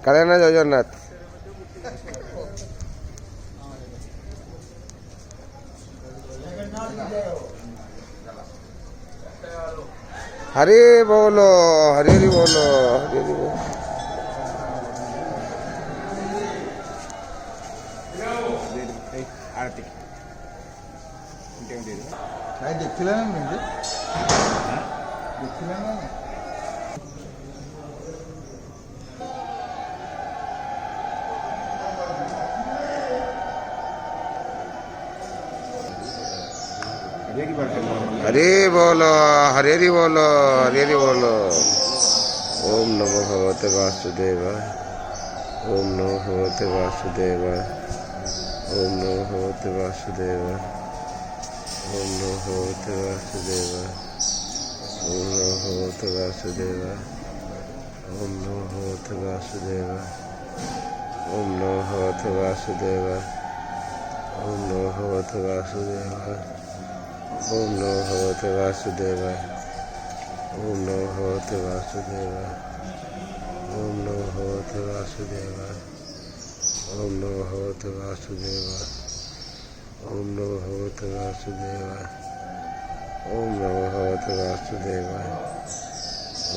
কারে না জগন্নাথ हरे बोलो हरे हरि बोलो हरे हरि बोलो आरती भाई देखिला ना मुझे देखिला ना हरे बोलो हरे हरि बोलो हरे हरि बोलो ओम नमो भगवते वासुदेवाय ओम नमो भगवते वासुदेवाय ओम नमो भगवते वासुदेवाय ओम नमो भगवते वासुदेवाय ओम नमो भगवते वासुदेवाय ओम नमो भगवते वासुदेवाय ओम नमो भगवते वासुदेवाय ओम नमो भगवते वासुदेवाय ओम नमो भगवते वासुदेवाय ओम नमो भगवते वासुदेवाय ओम नमो भगवते वासुदेवाय ओम नमो भगवते वासुदेवाय ओम नमो भगवते वासुदेवाय ओम नमो भगवते वासुदेवाय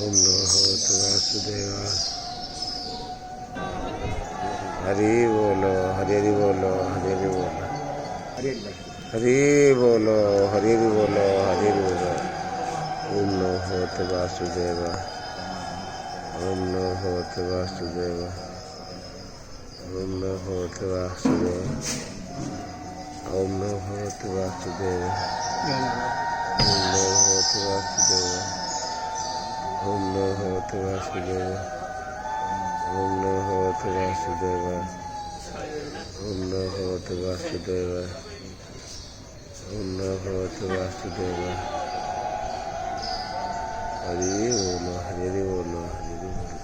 ओम नमो भगवते वासुदेवाय हरि बोलो हरि हरि बोलो हरि हरि बोलो हरि बोलो हरि हरि बोलो हरि हरि बोलो ओम नमो भगवते वासुदेवाय ओम नमो भगवते वासुदेवाय ओम नमो भगवते वासुदेवाय ओम नमो भगवते वासुदेवाय ओम नमो भगवते वासुदेवाय ओम नमो भगवते वासुदेवाय ओम नमो भगवते वासुदेवाय ओम नमो भगवते वासुदेवाय हरि बोलो हरि बोलो हरि बोलो।